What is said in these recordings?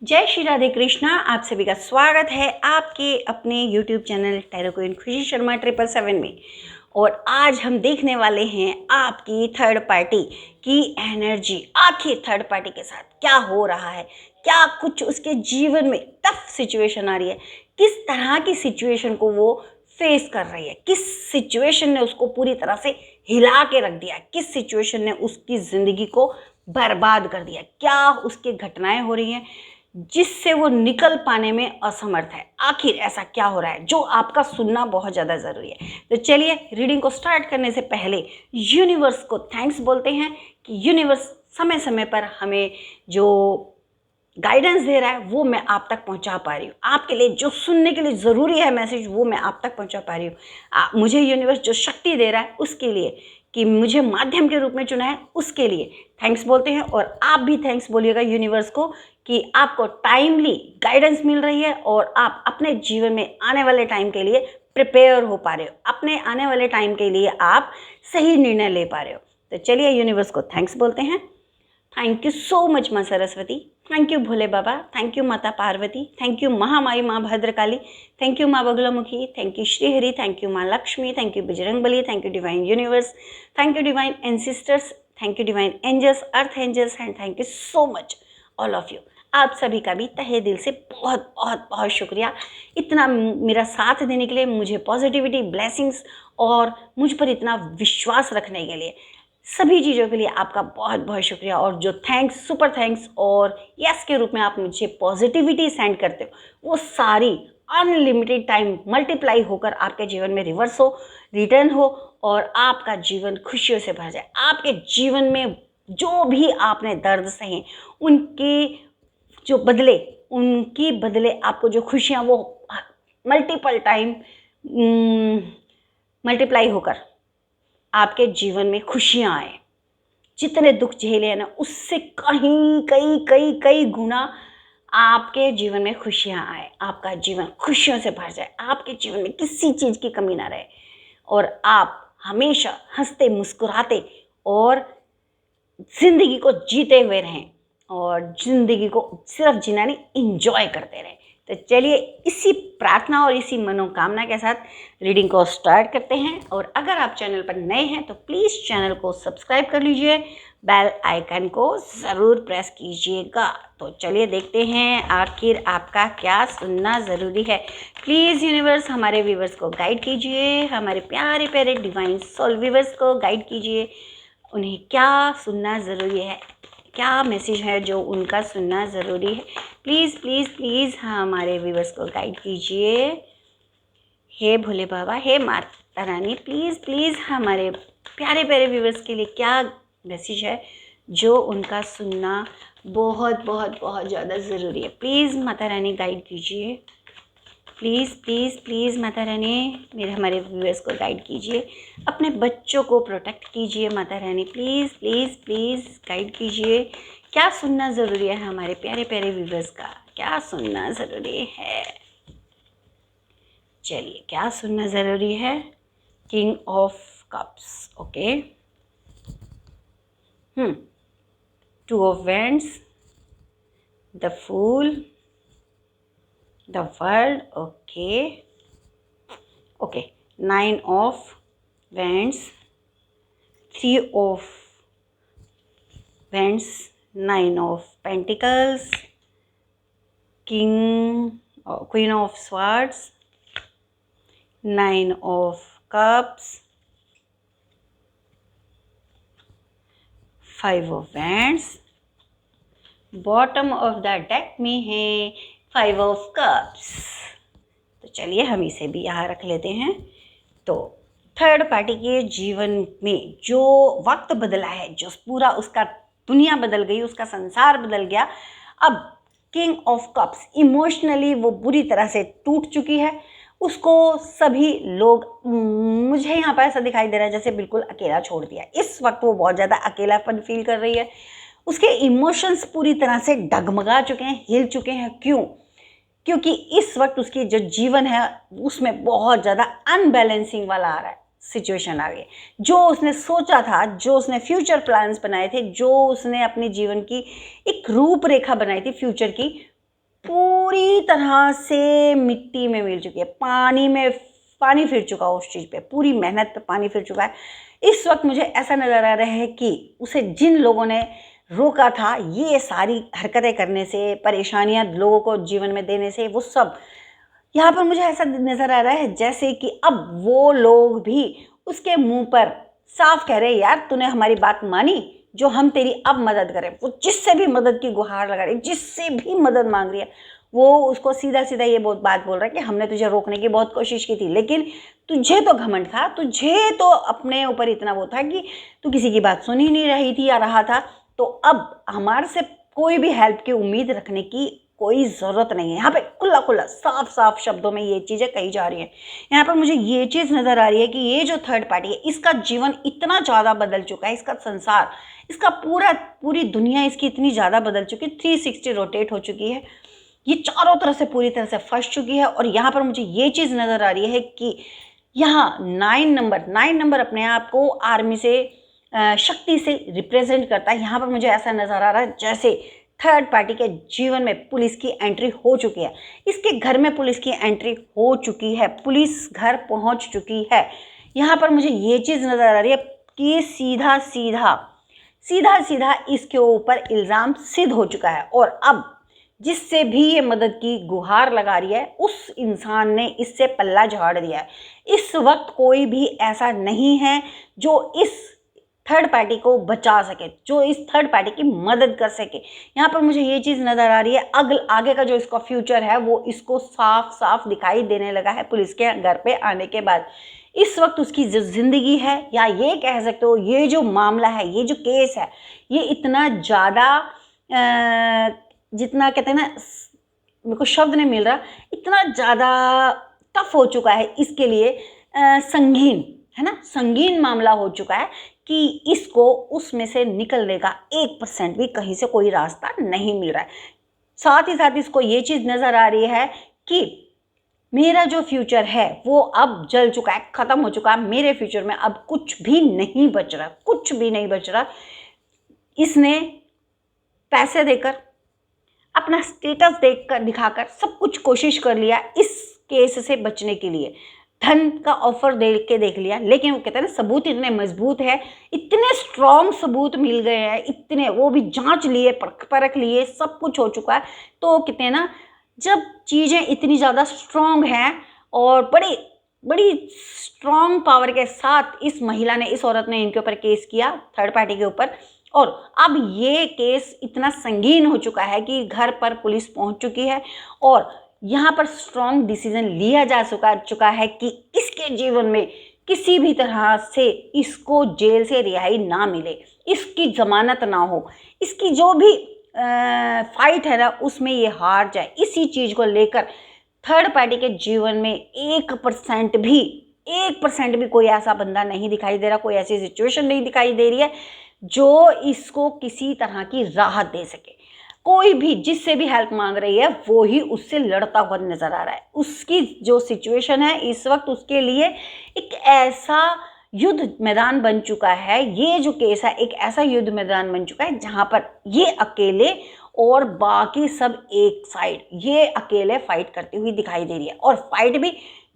जय श्री राधे कृष्णा। आप सभी का स्वागत है आपके अपने YouTube चैनल टैरो क्वीन खुशी शर्मा 777 में। और आज हम देखने वाले हैं आपकी थर्ड पार्टी की एनर्जी। आखिर थर्ड पार्टी के साथ क्या हो रहा है, क्या कुछ उसके जीवन में टफ सिचुएशन आ रही है, किस तरह की सिचुएशन को वो फेस कर रही है, किस सिचुएशन ने उसको पूरी तरह से हिला के रख दिया, किस सिचुएशन ने उसकी ज़िंदगी को बर्बाद कर दिया, क्या उसके घटनाएं हो रही हैं जिससे वो निकल पाने में असमर्थ है। आखिर ऐसा क्या हो रहा है जो आपका सुनना बहुत ज़्यादा ज़रूरी है। तो चलिए रीडिंग को स्टार्ट करने से पहले यूनिवर्स को थैंक्स बोलते हैं कि यूनिवर्स समय समय पर हमें जो गाइडेंस दे रहा है वो मैं आप तक पहुंचा पा रही हूँ। आपके लिए जो सुनने के लिए ज़रूरी है मैसेज वो मैं आप तक पहुंचा पा रही हूँ। मुझे यूनिवर्स जो शक्ति दे रहा है उसके लिए, कि मुझे माध्यम के रूप में चुना है, उसके लिए थैंक्स बोलते हैं। और आप भी थैंक्स बोलिएगा यूनिवर्स को कि आपको टाइमली गाइडेंस मिल रही है और आप अपने जीवन में आने वाले टाइम के लिए प्रिपेयर हो पा रहे हो, अपने आने वाले टाइम के लिए आप सही निर्णय ले पा रहे हो। तो चलिए यूनिवर्स को थैंक्स बोलते हैं। थैंक यू सो मच माँ Saraswati, thank you Bhole Baba, thank you माता पार्वती, थैंक यू महामाई माँ Bhadrakali, thank you Maa Baglamukhi, thank you Shrihari, thank you Maa Lakshmi, thank you Bajrangbali, thank you divine universe, thank you divine ancestors, thank you divine angels, earth angels, and thank you so much all of you. आप सभी का भी तहे दिल से बहुत बहुत बहुत शुक्रिया इतना मेरा साथ देने के लिए, मुझे पॉजिटिविटी, ब्लेसिंग्स और मुझ पर इतना विश्वास रखने के लिए। सभी चीज़ों के लिए आपका बहुत बहुत शुक्रिया। और जो थैंक्स, सुपर थैंक्स और यस के रूप में आप मुझे पॉजिटिविटी सेंड करते हो वो सारी अनलिमिटेड टाइम मल्टीप्लाई होकर आपके जीवन में रिवर्स हो, रिटर्न हो और आपका जीवन खुशियों से भर जाए। आपके जीवन में जो भी आपने दर्द सहे उनकी बदले आपको जो खुशियाँ वो मल्टीपल टाइम मल्टीप्लाई होकर आपके जीवन में खुशियाँ आए। जितने दुख झेले हैं ना उससे कहीं कई कई कई गुना आपके जीवन में खुशियाँ आए, आपका जीवन खुशियों से भर जाए, आपके जीवन में किसी चीज़ की कमी ना रहे और आप हमेशा हंसते मुस्कुराते और ज़िंदगी को जीते हुए रहें और ज़िंदगी को सिर्फ जीना नहीं, इंजॉय करते रहें। तो चलिए इसी प्रार्थना और इसी मनोकामना के साथ रीडिंग को स्टार्ट करते हैं। और अगर आप चैनल पर नए हैं तो प्लीज़ चैनल को सब्सक्राइब कर लीजिए, बेल आइकन को ज़रूर प्रेस कीजिएगा। तो चलिए देखते हैं आखिर आपका क्या सुनना ज़रूरी है। प्लीज़ यूनिवर्स हमारे व्यूवर्स को गाइड कीजिए, हमारे प्यारे प्यारे डिवाइन सोल व्यूवर्स को गाइड कीजिए। उन्हें क्या सुनना ज़रूरी है, क्या मैसेज है जो उनका सुनना ज़रूरी है। प्लीज़ प्लीज़ प्लीज़ हमारे व्यूवर्स को गाइड कीजिए। हे भोले बाबा, हे माता रानी, प्लीज़ प्लीज़ हमारे प्यारे प्यारे व्यूवर्स के लिए क्या मैसेज है जो उनका सुनना बहुत बहुत बहुत ज़्यादा ज़रूरी है। प्लीज़ माता रानी गाइड कीजिए। Please please please Mata Rani हमारे व्यूअर्स को गाइड कीजिए, अपने बच्चों को प्रोटेक्ट कीजिए। Mata Rani please please please guide कीजिए। क्या सुनना ज़रूरी है हमारे प्यारे प्यारे व्यूअर्स का, क्या सुनना ज़रूरी है। चलिए क्या सुनना ज़रूरी है। King of cups, okay. 2 of wands, the fool, the world, okay. 9 of wands, 3 of wands, 9 of pentacles, queen of swords, 9 of cups, 5 of wands। Bottom of the deck में है 5 ऑफ कप्स। तो चलिए हम इसे भी यहाँ रख लेते हैं। तो थर्ड पार्टी के जीवन में जो वक्त बदला है, जो पूरा उसका दुनिया बदल गई, उसका संसार बदल गया। अब किंग ऑफ कप्स इमोशनली वो बुरी तरह से टूट चुकी है। उसको सभी लोग, मुझे यहाँ पर ऐसा दिखाई दे रहा है जैसे बिल्कुल अकेला छोड़ दिया। इस वक्त वो बहुत ज़्यादा अकेलापन फील कर रही है। उसके इमोशंस पूरी तरह से डगमगा चुके हैं, हिल चुके हैं। क्यों? क्योंकि इस वक्त उसकी जो जीवन है उसमें बहुत ज़्यादा अनबैलेंसिंग वाला आ रहा है, सिचुएशन आ गई। जो उसने सोचा था, जो उसने फ्यूचर प्लान्स बनाए थे, जो उसने अपने जीवन की एक रूपरेखा बनाई थी फ्यूचर की, पूरी तरह से मिट्टी में मिल चुकी है, पानी फिर चुका है उस चीज़ पे, पूरी मेहनत पे पानी फिर चुका है। इस वक्त मुझे ऐसा नज़र आ रहा है कि उसे जिन लोगों ने रोका था ये सारी हरकतें करने से, परेशानियां लोगों को जीवन में देने से, वो सब यहाँ पर मुझे ऐसा नज़र आ रहा है जैसे कि अब वो लोग भी उसके मुंह पर साफ कह रहे, यार तूने हमारी बात मानी, जो हम तेरी अब मदद करें। वो जिससे भी मदद की गुहार लगा रही, जिससे भी मदद मांग रही है, वो उसको सीधा सीधा ये बहुत बात बोल रहा है कि हमने तुझे रोकने की बहुत कोशिश की थी, लेकिन तुझे तो घमंड था, तुझे तो अपने ऊपर इतना वो था कि तू किसी की बात सुन ही नहीं रही थी या रहा था। तो अब हमारे से कोई भी हेल्प की उम्मीद रखने की कोई ज़रूरत नहीं है। यहाँ पे खुला खुला साफ साफ शब्दों में ये चीज़ें कही जा रही हैं। यहाँ पर मुझे ये चीज़ नज़र आ रही है कि ये जो थर्ड पार्टी है, इसका जीवन इतना ज़्यादा बदल चुका है, इसका संसार, इसका पूरी दुनिया इसकी इतनी ज़्यादा बदल चुकी है, 360 रोटेट हो चुकी है, ये चारों तरफ से पूरी तरह से फंस चुकी है। और यहाँ पर मुझे ये चीज़ नज़र आ रही है कि यहाँ 9 नंबर अपने आप को आर्मी से शक्ति से रिप्रेजेंट करता है। यहाँ पर मुझे ऐसा नज़र आ रहा है जैसे थर्ड पार्टी के जीवन में पुलिस की एंट्री हो चुकी है, इसके घर में पुलिस की एंट्री हो चुकी है, पुलिस घर पहुंच चुकी है। यहाँ पर मुझे ये चीज़ नज़र आ रही है कि सीधा सीधा इसके ऊपर इल्ज़ाम सिद्ध हो चुका है, और अब जिससे भी ये मदद की गुहार लगा रही है उस इंसान ने इससे पल्ला झाड़ दिया है। इस वक्त कोई भी ऐसा नहीं है जो इस थर्ड पार्टी को बचा सके, जो इस थर्ड पार्टी की मदद कर सके। यहाँ पर मुझे ये चीज़ नज़र आ रही है, आगे का जो इसका फ्यूचर है वो इसको साफ साफ दिखाई देने लगा है पुलिस के घर पे आने के बाद। इस वक्त उसकी जो ज़िंदगी है, या ये कह सकते हो ये जो मामला है, ये जो केस है, ये इतना ज़्यादा जितना कहते हैं ना, मेरे को शब्द नहीं मिल रहा, इतना ज़्यादा टफ हो चुका है इसके लिए, संगीन है ना, संगीन मामला हो चुका है कि इसको उसमें से निकलने का 1% भी कहीं से कोई रास्ता नहीं मिल रहा है। साथ ही साथ इसको ये चीज़ नज़र आ रही है कि मेरा जो फ्यूचर है वो अब जल चुका है, ख़त्म हो चुका है, मेरे फ्यूचर में अब कुछ भी नहीं बच रहा, कुछ भी नहीं बच रहा। इसने पैसे देकर, अपना स्टेटस देखकर, दिखाकर सब कुछ कोशिश कर लिया इस केस से बचने के लिए, धन का ऑफर देख लिया, लेकिन वो कहते हैं ना, सबूत इतने मजबूत है, इतने स्ट्रॉन्ग सबूत मिल गए हैं, इतने, वो भी जांच लिए, परख लिए, सब कुछ हो चुका है। तो कहते हैं ना, जब चीज़ें इतनी ज़्यादा स्ट्रॉन्ग हैं और बड़ी स्ट्रॉन्ग पावर के साथ इस महिला ने, इस औरत ने इनके ऊपर केस किया, थर्ड पार्टी के ऊपर, और अब ये केस इतना संगीन हो चुका है कि घर पर पुलिस पहुंच चुकी है और यहाँ पर स्ट्रॉन्ग डिसीजन लिया जा चुका है कि इसके जीवन में किसी भी तरह से इसको जेल से रिहाई ना मिले, इसकी जमानत ना हो, इसकी जो भी फाइट है ना उसमें ये हार जाए। इसी चीज़ को लेकर थर्ड पार्टी के जीवन में 1% भी कोई ऐसा बंदा नहीं दिखाई दे रहा, कोई ऐसी सिचुएशन नहीं दिखाई दे रही है जो इसको किसी तरह की राहत दे सके। कोई भी जिससे भी हेल्प मांग रही है वो ही उससे लड़ता हुआ नजर आ रहा है। उसकी जो सिचुएशन है इस वक्त उसके लिए एक ऐसा युद्ध मैदान बन चुका है, ये जो केस है एक ऐसा युद्ध मैदान बन चुका है जहां पर ये अकेले और बाकी सब एक साइड, ये अकेले फाइट करती हुई दिखाई दे रही है, और फाइट भी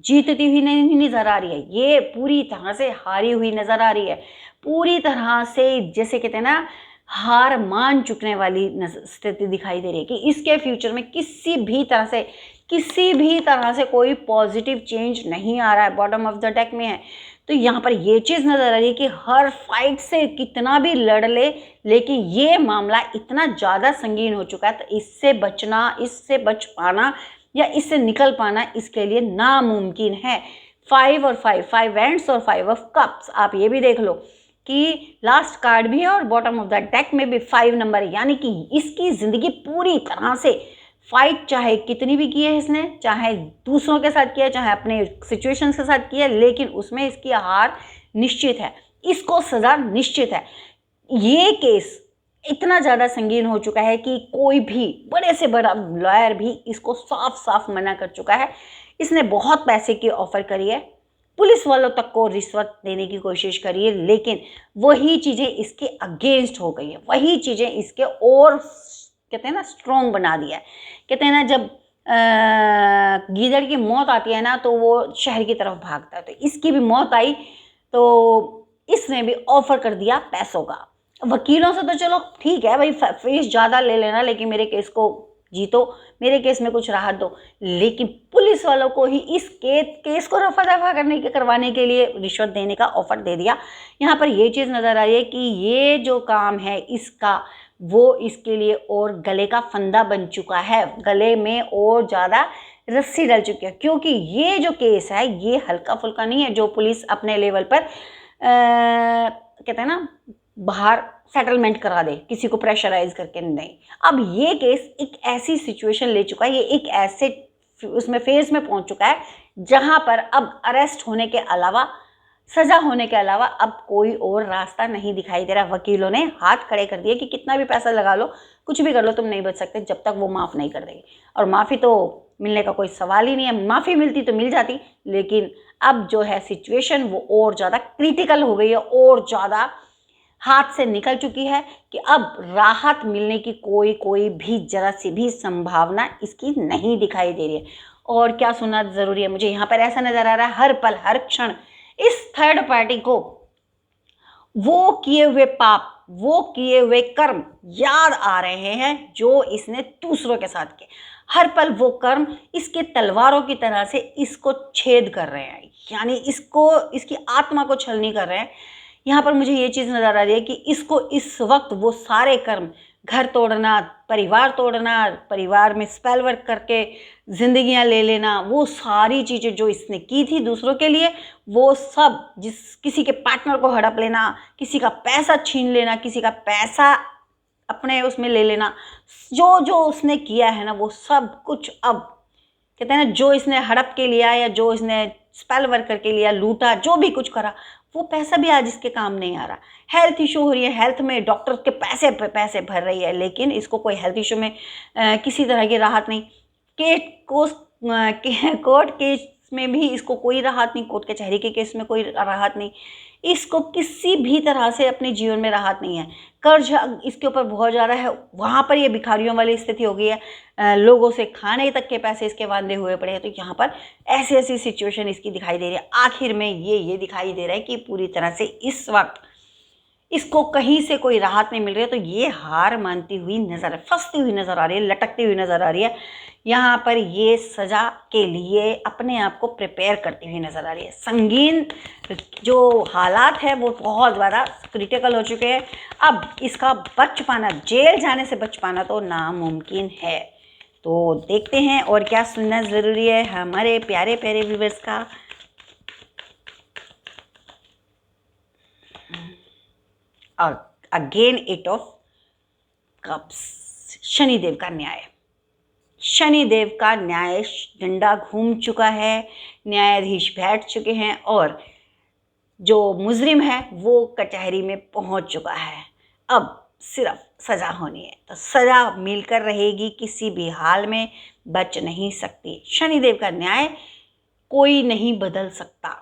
जीतती हुई नहीं नजर आ रही है, ये पूरी तरह से हारी हुई नजर आ रही है, पूरी तरह से जैसे कहते हैं ना, हार मान चुकने वाली स्थिति दिखाई दे रही है कि इसके फ्यूचर में किसी भी तरह से कोई पॉजिटिव चेंज नहीं आ रहा है, बॉटम ऑफ द डेक में है। तो यहाँ पर ये चीज़ नज़र आ रही है कि हर फाइट से कितना भी लड़ ले, लेकिन ये मामला इतना ज़्यादा संगीन हो चुका है, तो इससे बचना, इससे बच पाना या इससे निकल पाना इसके लिए नामुमकिन है। 5 और 5 वैंड्स और 5 ऑफ कप्स, आप ये भी देख लो कि लास्ट कार्ड भी है और बॉटम ऑफ द डेक में भी 5 नंबर है, यानी कि इसकी ज़िंदगी पूरी तरह से फाइट चाहे कितनी भी की है इसने, चाहे दूसरों के साथ किया, चाहे अपने सिचुएशंस के साथ किया, लेकिन उसमें इसकी हार निश्चित है, इसको सज़ा निश्चित है। ये केस इतना ज़्यादा संगीन हो चुका है कि कोई भी बड़े से बड़ा लॉयर भी इसको साफ साफ मना कर चुका है। इसने बहुत पैसे की ऑफ़र करी है, पुलिस वालों तक को रिश्वत देने की कोशिश करी है, लेकिन वही चीज़ें इसके अगेंस्ट हो गई है, वही चीज़ें इसके और कहते हैं ना स्ट्रॉन्ग बना दिया है। कहते हैं ना जब गीदड़ की मौत आती है ना तो वो शहर की तरफ भागता है, तो इसकी भी मौत आई तो इसने भी ऑफर कर दिया पैसों का। वकीलों से तो चलो ठीक है भाई, फीस ज़्यादा ले लेना लेकिन मेरे केस को जीतो, मेरे केस में कुछ राहत दो, लेकिन पुलिस वालों को ही इस केस को रफा दफा करवाने के लिए रिश्वत देने का ऑफर दे दिया। यहाँ पर ये चीज़ नज़र आ रही है कि ये जो काम है इसका, वो इसके लिए और गले का फंदा बन चुका है, गले में और ज़्यादा रस्सी डल चुकी है, क्योंकि ये जो केस है ये हल्का फुल्का नहीं है जो पुलिस अपने लेवल पर कहते हैं ना बाहर सेटलमेंट करा दे किसी को प्रेशराइज करके, नहीं। अब ये केस एक ऐसी सिचुएशन ले चुका है, ये एक ऐसे उसमें फेज में पहुंच चुका है जहां पर अब अरेस्ट होने के अलावा, सजा होने के अलावा अब कोई और रास्ता नहीं दिखाई दे रहा। वकीलों ने हाथ खड़े कर दिए कि कितना भी पैसा लगा लो, कुछ भी कर लो, तुम नहीं बच सकते जब तक वो माफ़ नहीं कर देगी। और माफ़ी तो मिलने का कोई सवाल ही नहीं है, माफ़ी मिलती तो मिल जाती, लेकिन अब जो है सिचुएशन वो और ज़्यादा क्रिटिकल हो गई है, और ज़्यादा हाथ से निकल चुकी है कि अब राहत मिलने की कोई भी जरा सी भी संभावना इसकी नहीं दिखाई दे रही है। और क्या सुनना ज़रूरी है, मुझे यहाँ पर ऐसा नज़र आ रहा है हर पल हर क्षण इस थर्ड पार्टी को वो किए हुए पाप, वो किए हुए कर्म याद आ रहे हैं जो इसने दूसरों के साथ किए। हर पल वो कर्म इसके तलवारों की तरह से इसको छेद कर रहे हैं, यानी इसको, इसकी आत्मा को छलनी कर रहे हैं। यहाँ पर मुझे ये चीज़ नज़र आ रही है कि इसको इस वक्त वो सारे कर्म, घर तोड़ना, परिवार तोड़ना, परिवार में स्पेल वर्क करके ज़िंदगियाँ ले लेना, वो सारी चीज़ें जो इसने की थी दूसरों के लिए, वो सब, किसी के पार्टनर को हड़प लेना, किसी का पैसा छीन लेना, किसी का पैसा अपने उसमें ले लेना, जो जो उसने किया है ना वो सब कुछ अब कहते हैं ना जो इसने हड़प के लिया या जो इसने स्पेल वर्क करके लिया, लूटा, जो भी कुछ करा, वो पैसा भी आज इसके काम नहीं आ रहा। हेल्थ इशू हो रही है, हेल्थ में डॉक्टर के पैसे पैसे भर रही है, लेकिन इसको कोई हेल्थ इशू में किसी तरह की राहत नहीं। कोर्ट केस में भी इसको कोई राहत नहीं, कोर्ट कचहरी के केस में कोई राहत नहीं, इसको किसी भी तरह से अपने जीवन में राहत नहीं है। कर्ज इसके ऊपर बहुत ज़्यादा है, वहाँ पर ये भिखारियों वाली स्थिति हो गई है, लोगों से खाने तक के पैसे इसके वांदे हुए पड़े हैं। तो यहाँ पर ऐसी ऐसी सिचुएशन इसकी दिखाई दे रही है। आखिर में ये दिखाई दे रहा है कि पूरी तरह से इस वक्त इसको कहीं से कोई राहत नहीं मिल रही है, तो ये हार मानती हुई नज़र, फंसती हुई नज़र आ रही है, लटकती हुई नज़र आ रही है। यहाँ पर ये सज़ा के लिए अपने आप को प्रिपेयर करती हुई नज़र आ रही है। संगीन जो हालात है वो बहुत ज़्यादा क्रिटिकल हो चुके हैं। अब इसका बच पाना, जेल जाने से बच पाना तो नामुमकिन है। तो देखते हैं और क्या सुनना ज़रूरी है हमारे प्यारे प्यारे व्यूअर्स का। और अगेन 8 ऑफ कप्स, शनिदेव का न्याय। शनिदेव का न्याय डंडा घूम चुका है, न्यायाधीश बैठ चुके हैं और जो मुजरिम है वो कचहरी में पहुंच चुका है। अब सिर्फ सज़ा होनी है, तो सज़ा मिलकर रहेगी, किसी भी हाल में बच नहीं सकती। शनिदेव का न्याय कोई नहीं बदल सकता,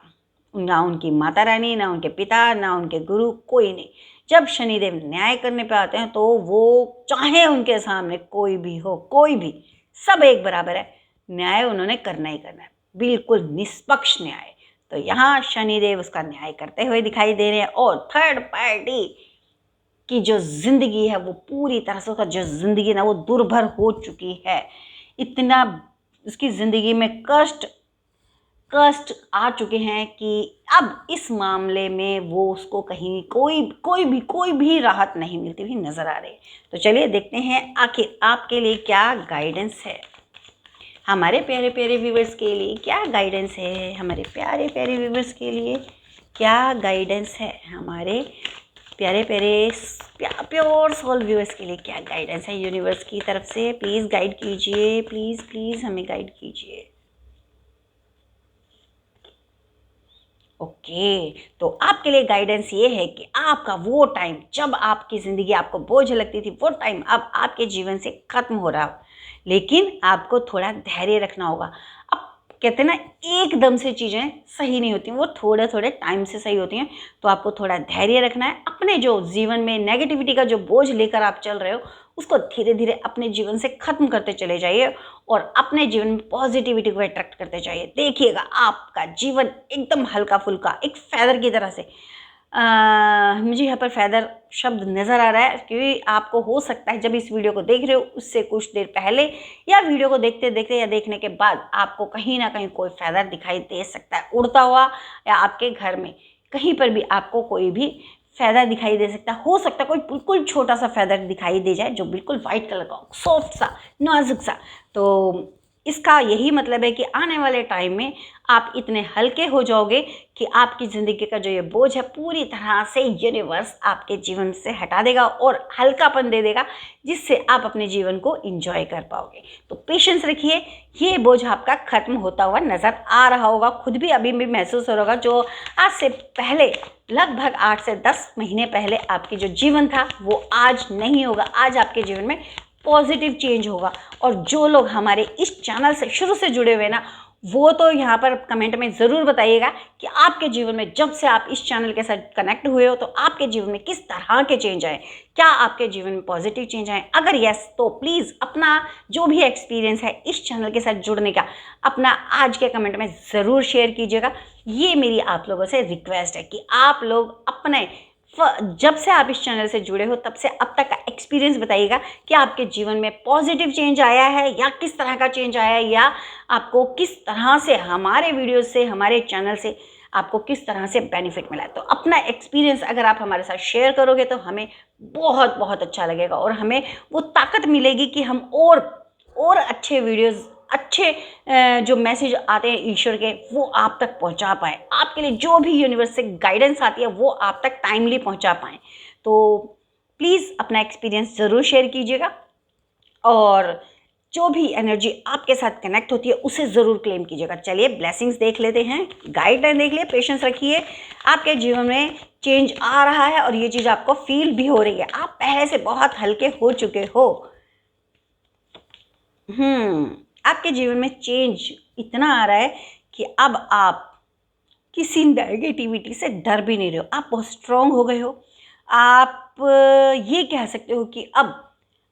ना उनकी माता रानी, ना उनके पिता, ना उनके गुरु, कोई नहीं। जब शनिदेव न्याय करने पे आते हैं तो वो चाहे उनके सामने कोई भी हो, कोई भी, सब एक बराबर है, न्याय उन्होंने करना ही करना है, बिल्कुल निष्पक्ष न्याय। तो यहाँ शनिदेव उसका न्याय करते हुए दिखाई दे रहे हैं। और थर्ड पार्टी की जो ज़िंदगी है वो पूरी तरह से, उसका जो ज़िंदगी ना वो दुर्भर हो चुकी है। इतना उसकी ज़िंदगी में कष्ट आ चुके हैं कि अब इस मामले में वो उसको कहीं कोई भी राहत नहीं मिलती हुई नज़र आ रही। तो चलिए देखते हैं आखिर आपके लिए क्या गाइडेंस है, हमारे प्यारे प्यारे व्यूवर्स के लिए क्या गाइडेंस है, हमारे प्यारे प्यारे व्यूवर्स के लिए क्या गाइडेंस है, हमारे प्यारे प्यारे प्योर सोल व्यूवर्स के लिए क्या गाइडेंस है यूनिवर्स की तरफ से। प्लीज़ गाइड कीजिए, प्लीज़ हमें गाइड कीजिए। ओके, तो आपके लिए गाइडेंस ये है कि आपका वो टाइम जब आपकी ज़िंदगी आपको बोझ लगती थी, वो टाइम अब आपके जीवन से ख़त्म हो रहा हो, लेकिन आपको थोड़ा धैर्य रखना होगा। अब कहते हैं ना एकदम से चीज़ें सही नहीं होती, वो थोड़े थोड़े टाइम से सही होती हैं। तो आपको थोड़ा धैर्य रखना है, अपने जो जीवन में नेगेटिविटी का जो बोझ लेकर आप चल रहे हो उसको धीरे धीरे अपने जीवन से ख़त्म करते चले जाइए और अपने जीवन में पॉजिटिविटी को अट्रैक्ट करते जाइए। देखिएगा आपका जीवन एकदम हल्का फुल्का एक फैदर की तरह से मुझे यहाँ पर फैदर शब्द नज़र आ रहा है, क्योंकि आपको हो सकता है जब इस वीडियो को देख रहे हो उससे कुछ देर पहले या वीडियो को देखते देखते या देखने के बाद आपको कहीं ना कहीं कोई फैदर दिखाई दे सकता है उड़ता हुआ, या आपके घर में कहीं पर भी आपको कोई भी फैदर दिखाई दे सकता है। हो सकता है कोई बिल्कुल छोटा सा फैदर दिखाई दे जाए जो बिल्कुल वाइट कलर का हो, सॉफ्ट सा, नाजुक सा। तो इसका यही मतलब है कि आने वाले टाइम में आप इतने हल्के हो जाओगे कि आपकी ज़िंदगी का जो ये बोझ है पूरी तरह से यूनिवर्स आपके जीवन से हटा देगा और हल्कापन दे देगा, जिससे आप अपने जीवन को एंजॉय कर पाओगे। तो पेशेंस रखिए, ये बोझ आपका ख़त्म होता हुआ नज़र आ रहा होगा, खुद भी अभी भी महसूस हो रहा होगा। जो आज से पहले लगभग 8 से 10 महीने पहले आपकी जो जीवन था वो आज नहीं होगा। आज आपके जीवन में पॉजिटिव चेंज होगा। और जो लोग हमारे इस चैनल से शुरू से जुड़े हुए ना, वो तो यहाँ पर कमेंट में ज़रूर बताइएगा कि आपके जीवन में जब से आप इस चैनल के साथ कनेक्ट हुए हो तो आपके जीवन में किस तरह के चेंज आए, क्या आपके जीवन में पॉजिटिव चेंज आए। अगर यस तो प्लीज़ अपना जो भी एक्सपीरियंस है इस चैनल के साथ जुड़ने का अपना आज के कमेंट में ज़रूर शेयर कीजिएगा। ये मेरी आप लोगों से रिक्वेस्ट है कि आप लोग अपने जब से आप इस चैनल से जुड़े हो तब से अब तक का एक्सपीरियंस बताइएगा कि आपके जीवन में पॉजिटिव चेंज आया है या किस तरह का चेंज आया है, या आपको किस तरह से हमारे वीडियोस से, हमारे चैनल से आपको किस तरह से बेनिफिट मिला है। तो अपना एक्सपीरियंस अगर आप हमारे साथ शेयर करोगे तो हमें बहुत बहुत अच्छा लगेगा और हमें वो ताकत मिलेगी कि हम और अच्छे वीडियोज़, अच्छे जो मैसेज आते हैं ईश्वर के, वो आप तक पहुंचा पाएँ। आपके लिए जो भी यूनिवर्स से गाइडेंस आती है वो आप तक टाइमली पहुंचा पाएँ। तो प्लीज़ अपना एक्सपीरियंस ज़रूर शेयर कीजिएगा और जो भी एनर्जी आपके साथ कनेक्ट होती है उसे ज़रूर क्लेम कीजिएगा। चलिए ब्लेसिंग्स देख लेते हैं, गाइडलाइन देख लिए, पेशेंस रखिए। आपके जीवन में चेंज आ रहा है और ये चीज़ आपको फील भी हो रही है। आप पहले से बहुत हल्के हो चुके हो। आपके जीवन में चेंज इतना आ रहा है कि अब आप किसी नेगेटिविटी से डर भी नहीं रहे हो। आप बहुत स्ट्रॉन्ग हो गए हो। आप ये कह सकते हो कि अब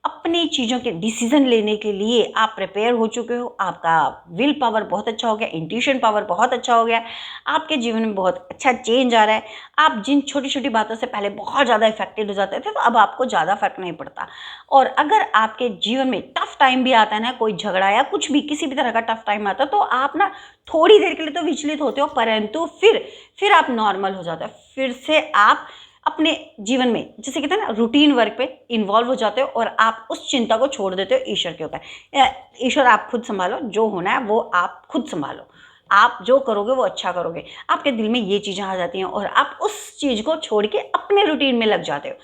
अपनी चीज़ों के डिसीज़न लेने के लिए आप प्रिपेयर हो चुके हो। आपका विल पावर बहुत अच्छा हो गया, इंट्यूशन पावर बहुत अच्छा हो गया। आपके जीवन में बहुत अच्छा चेंज आ रहा है। आप जिन छोटी छोटी बातों से पहले बहुत ज़्यादा इफेक्टेड हो जाते थे तो अब आपको ज़्यादा फर्क नहीं पड़ता। और अगर आपके जीवन में टफ टाइम भी आता है ना, कोई झगड़ा या कुछ भी किसी भी तरह का टफ टाइम आता है, तो आप ना थोड़ी देर के लिए तो विचलित होते हो, परंतु फिर आप नॉर्मल हो जाते हो। फिर से आप अपने जीवन में, जैसे कहते हैं ना, रूटीन वर्क पे इन्वॉल्व हो जाते हो और आप उस चिंता को छोड़ देते हो ईश्वर के ऊपर। ईश्वर आप खुद संभालो, जो होना है वो आप खुद संभालो, आप जो करोगे वो अच्छा करोगे। आपके दिल में ये चीज़ें आ जाती हैं और आप उस चीज़ को छोड़ के अपने रूटीन में लग जाते हो।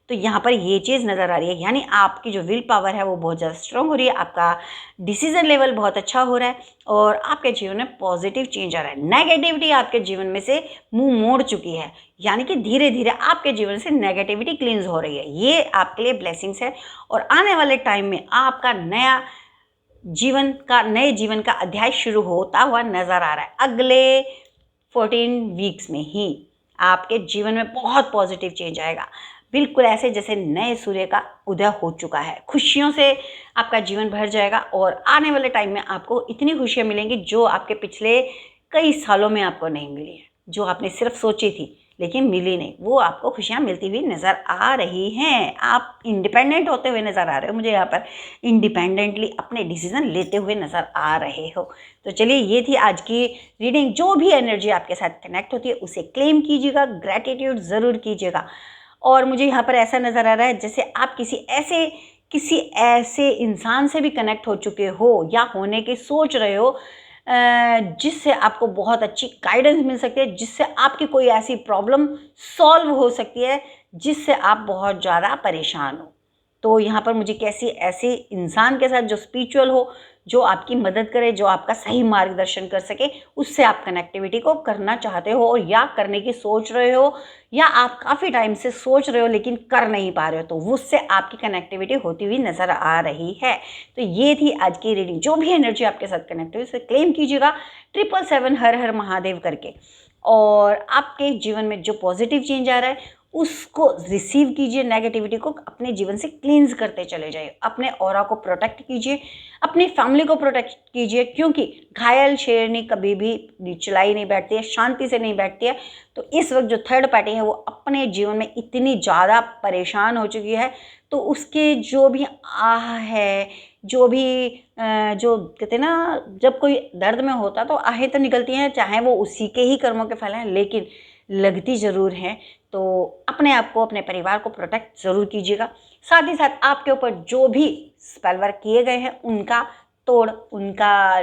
तो यहाँ पर ये चीज़ नज़र आ रही है, यानी आपकी जो विल पावर है वो बहुत ज़्यादा स्ट्रॉन्ग हो रही है। आपका डिसीजन लेवल बहुत अच्छा हो रहा है और आपके जीवन में पॉजिटिव चेंज आ रहा है। नेगेटिविटी आपके जीवन में से मुंह मोड़ चुकी है, यानी कि धीरे धीरे आपके जीवन से नेगेटिविटी क्लींस हो रही है। ये आपके लिए ब्लेसिंग्स है और आने वाले टाइम में आपका नए जीवन का अध्याय शुरू होता हुआ नज़र आ रहा है। अगले 14 वीक्स में ही आपके जीवन में बहुत पॉजिटिव चेंज आएगा, बिल्कुल ऐसे जैसे नए सूर्य का उदय हो चुका है। खुशियों से आपका जीवन भर जाएगा और आने वाले टाइम में आपको इतनी खुशियाँ मिलेंगी जो आपके पिछले कई सालों में आपको नहीं मिली है, जो आपने सिर्फ सोची थी लेकिन मिली नहीं, वो आपको खुशियाँ मिलती हुई नज़र आ रही हैं। आप इंडिपेंडेंट होते हुए नज़र आ रहे हो, मुझे यहाँ पर इंडिपेंडेंटली अपने डिसीज़न लेते हुए नज़र आ रहे हो। तो चलिए, ये थी आज की रीडिंग। जो भी एनर्जी आपके साथ कनेक्ट होती है उसे क्लेम कीजिएगा, ग्रैटिट्यूड ज़रूर कीजिएगा। और मुझे यहाँ पर ऐसा नज़र आ रहा है जैसे आप किसी ऐसे इंसान से भी कनेक्ट हो चुके हो या होने की सोच रहे हो जिससे आपको बहुत अच्छी गाइडेंस मिल सकती है, जिससे आपकी कोई ऐसी प्रॉब्लम सॉल्व हो सकती है जिससे आप बहुत ज़्यादा परेशान हो। तो यहाँ पर मुझे ऐसे इंसान के साथ जो स्पिरिचुअल हो, जो आपकी मदद करे, जो आपका सही मार्गदर्शन कर सके, उससे आप कनेक्टिविटी को करना चाहते हो और या करने की सोच रहे हो, या आप काफ़ी टाइम से सोच रहे हो लेकिन कर नहीं पा रहे हो, तो उससे आपकी कनेक्टिविटी होती हुई नज़र आ रही है। तो ये थी आज की रीडिंग। जो भी एनर्जी आपके साथ कनेक्ट हुई उसे क्लेम कीजिएगा 777 हर हर महादेव करके। और आपके जीवन में जो पॉजिटिव चेंज आ रहा है उसको रिसीव कीजिए, नेगेटिविटी को अपने जीवन से क्लींस करते चले जाइए, अपने ऑरा को प्रोटेक्ट कीजिए, अपनी फैमिली को प्रोटेक्ट कीजिए, क्योंकि घायल शेरनी कभी भी चलाई नहीं बैठती है, शांति से नहीं बैठती है। तो इस वक्त जो थर्ड पार्टी है वो अपने जीवन में इतनी ज़्यादा परेशान हो चुकी है, तो उसके जो भी आह है, जो भी जो कहते हैं ना, जब कोई दर्द में होता तो आहें तो निकलती हैं, चाहे वो उसी के ही कर्मों के फल हैं, लेकिन लगती ज़रूर हैं। तो अपने आप को, अपने परिवार को प्रोटेक्ट ज़रूर कीजिएगा। साथ ही साथ आपके ऊपर जो भी स्पेल वर्क किए गए हैं उनका तोड़, उनका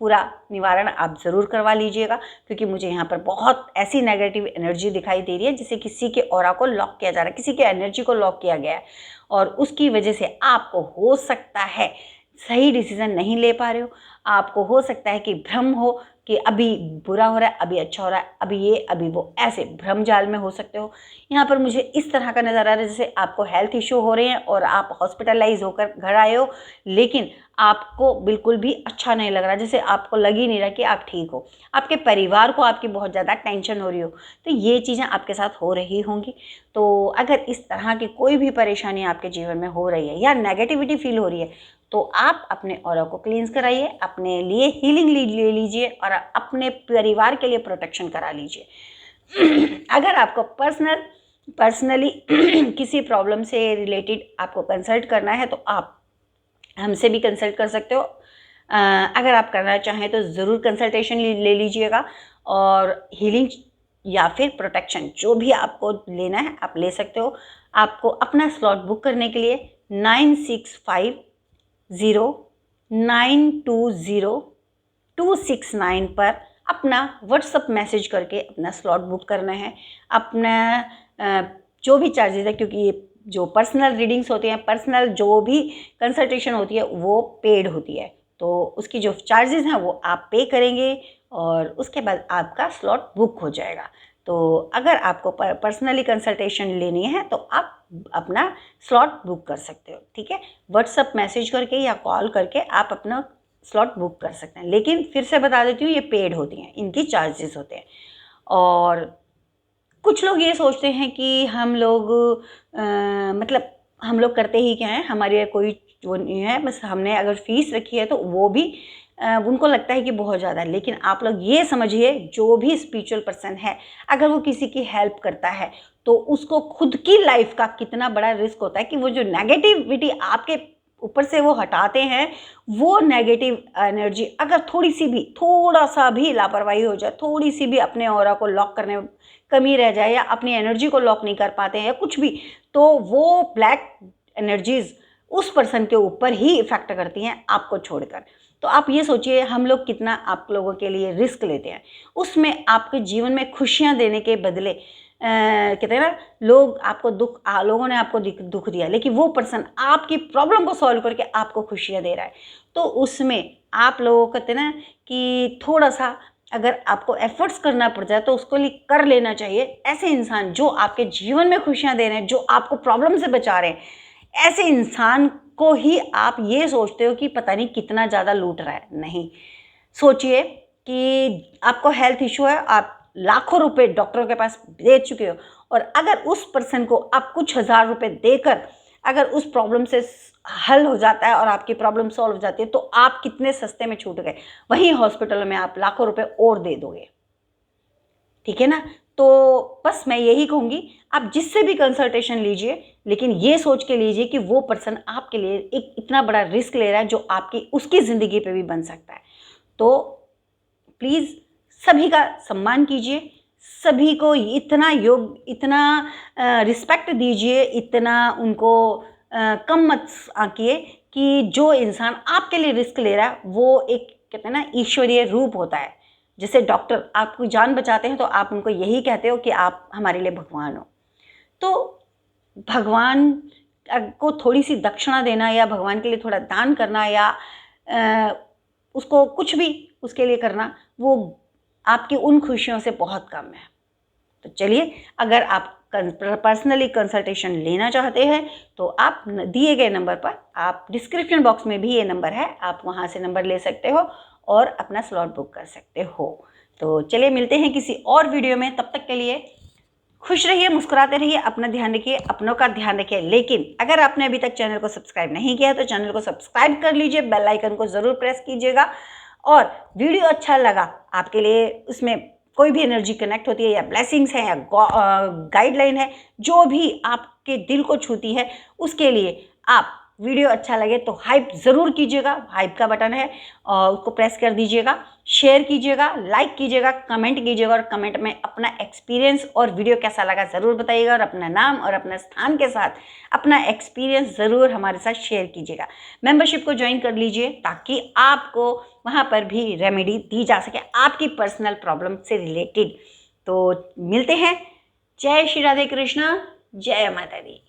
पूरा निवारण आप ज़रूर करवा लीजिएगा, क्योंकि मुझे यहाँ पर बहुत ऐसी नेगेटिव एनर्जी दिखाई दे रही है जिसे किसी के ऑरा को लॉक किया जा रहा है, किसी के एनर्जी को लॉक किया गया है, और उसकी वजह से आपको हो सकता है सही डिसीज़न नहीं ले पा रहे हो, आपको हो सकता है कि भ्रम हो कि अभी बुरा हो रहा है, अभी अच्छा हो रहा है, अभी ये अभी वो, ऐसे भ्रम जाल में हो सकते हो। यहाँ पर मुझे इस तरह का नज़र आ रहा है जैसे आपको हेल्थ इशू हो रहे हैं और आप हॉस्पिटलाइज होकर घर आए हो, लेकिन आपको बिल्कुल भी अच्छा नहीं लग रहा, जैसे आपको लग ही नहीं रहा कि आप ठीक हो, आपके परिवार को आपकी बहुत ज़्यादा टेंशन हो रही हो। तो ये चीज़ें आपके साथ हो रही होंगी। तो अगर इस तरह की कोई भी परेशानी आपके जीवन में हो रही है या नेगेटिविटी फील हो रही है, तो आप अपने ऑरा को क्लींस कराइए, अपने लिए हीलिंग ले लीजिए और अपने परिवार के लिए प्रोटेक्शन करा लीजिए। अगर आपको पर्सनली किसी प्रॉब्लम से रिलेटेड आपको कंसल्ट करना है तो आप हमसे भी कंसल्ट कर सकते हो। अगर आप करना चाहें तो ज़रूर कंसल्टेशन ले लीजिएगा, और हीलिंग या फिर प्रोटेक्शन जो भी आपको लेना है आप ले सकते हो। आपको अपना स्लॉट बुक करने के लिए 9650920269 पर अपना व्हाट्सअप मैसेज करके अपना स्लॉट बुक करना है। अपना जो भी चार्जेस है, क्योंकि ये जो पर्सनल रीडिंग्स होती हैं, पर्सनल जो भी कंसल्टेशन होती है वो पेड होती है, तो उसकी जो चार्जेस हैं वो आप पे करेंगे और उसके बाद आपका स्लॉट बुक हो जाएगा। तो अगर आपको पर्सनली कंसल्टेशन लेनी है तो आप अपना स्लॉट बुक कर सकते हो, ठीक है। व्हाट्सअप मैसेज करके या कॉल करके आप अपना स्लॉट बुक कर सकते हैं, लेकिन फिर से बता देती हूँ ये पेड होती हैं, इनकी चार्जेस होते हैं। और कुछ लोग ये सोचते हैं कि हम लोग मतलब हम लोग करते ही क्या है, हमारे कोई वो नहीं है, बस हमने अगर फीस रखी है तो वो भी उनको लगता है कि बहुत ज़्यादा। लेकिन आप लोग ये समझिए, जो भी स्पिरिचुअल पर्सन है अगर वो किसी की हेल्प करता है तो उसको खुद की लाइफ का कितना बड़ा रिस्क होता है कि वो जो नेगेटिविटी आपके ऊपर से वो हटाते हैं, वो नेगेटिव एनर्जी अगर थोड़ा सा भी लापरवाही हो जाए, थोड़ी सी भी अपने ऑरा को लॉक करने में कमी रह जाए या अपनी एनर्जी को लॉक नहीं कर पाते हैं या कुछ भी, तो वो ब्लैक एनर्जीज उस पर्सन के ऊपर ही इफेक्ट करती हैं, आपको छोड़कर। तो आप ये सोचिए हम लोग कितना आप लोगों के लिए रिस्क लेते हैं, उसमें आपके जीवन में खुशियां देने के बदले कहते हैं ना, लोगों ने आपको दुख दिया, लेकिन वो पर्सन आपकी प्रॉब्लम को सॉल्व करके आपको खुशियां दे रहा है। तो उसमें आप लोगों को कहते हैं ना कि थोड़ा सा अगर आपको एफर्ट्स करना पड़ जाए तो उसको लिए कर लेना चाहिए। ऐसे इंसान जो आपके जीवन में खुशियां दे रहे हैं, जो आपको प्रॉब्लम से बचा रहे हैं, ऐसे इंसान को ही आप ये सोचते हो कि पता नहीं कितना ज़्यादा लूट रहा है। नहीं, सोचिए कि आपको हेल्थ इशू है, आप लाखों रुपए डॉक्टरों के पास दे चुके हो, और अगर उस पर्सन को आप कुछ हज़ार रुपए देकर अगर उस प्रॉब्लम से हल हो जाता है और आपकी प्रॉब्लम सॉल्व हो जाती है, तो आप कितने सस्ते में छूट गए। वहीं हॉस्पिटल में आप लाखों रुपए और दे दोगे, ठीक है ना। तो बस मैं यही कहूँगी, आप जिससे भी कंसल्टेशन लीजिए, लेकिन ये सोच के लीजिए कि वो पर्सन आपके लिए एक इतना बड़ा रिस्क ले रहा है जो आपकी उसकी ज़िंदगी पे भी बन सकता है। तो प्लीज़ सभी का सम्मान कीजिए, सभी को इतना रिस्पेक्ट दीजिए, इतना उनको कम मत आंकिए कि जो इंसान आपके लिए रिस्क ले रहा है वो एक कहते हैं ना ईश्वरीय रूप होता है। जैसे डॉक्टर आपकी जान बचाते हैं तो आप उनको यही कहते हो कि आप हमारे लिए भगवान हो। तो भगवान को थोड़ी सी दक्षिणा देना या भगवान के लिए थोड़ा दान करना या उसको कुछ भी उसके लिए करना, वो आपकी उन खुशियों से बहुत कम है। तो चलिए, अगर आप पर्सनली कंसल्टेशन लेना चाहते हैं तो आप दिए गए नंबर पर, आप डिस्क्रिप्शन बॉक्स में भी ये नंबर है, आप वहाँ से नंबर ले सकते हो और अपना स्लॉट बुक कर सकते हो। तो चलिए मिलते हैं किसी और वीडियो में, तब तक के लिए खुश रहिए, मुस्कुराते रहिए, अपना ध्यान रखिए, अपनों का ध्यान रखिए। लेकिन अगर आपने अभी तक चैनल को सब्सक्राइब नहीं किया तो चैनल को सब्सक्राइब कर लीजिए, बेल आइकन को ज़रूर प्रेस कीजिएगा। और वीडियो अच्छा लगा आपके लिए, उसमें कोई भी एनर्जी कनेक्ट होती है या ब्लेसिंग्स हैं या गाइडलाइन है, जो भी आपके दिल को छूती है, उसके लिए आप वीडियो अच्छा लगे तो हाइप ज़रूर कीजिएगा। हाइप का बटन है और उसको प्रेस कर दीजिएगा, शेयर कीजिएगा, लाइक कीजिएगा, कमेंट कीजिएगा और कमेंट में अपना एक्सपीरियंस और वीडियो कैसा लगा ज़रूर बताइएगा और अपना नाम और अपना स्थान के साथ अपना एक्सपीरियंस ज़रूर हमारे साथ शेयर कीजिएगा। मेंबरशिप को ज्वाइन कर लीजिए ताकि आपको वहाँ पर भी रेमेडी दी जा सके आपकी पर्सनल प्रॉब्लम से रिलेटेड। तो मिलते हैं। जय श्री राधे कृष्णा, जय माता दी।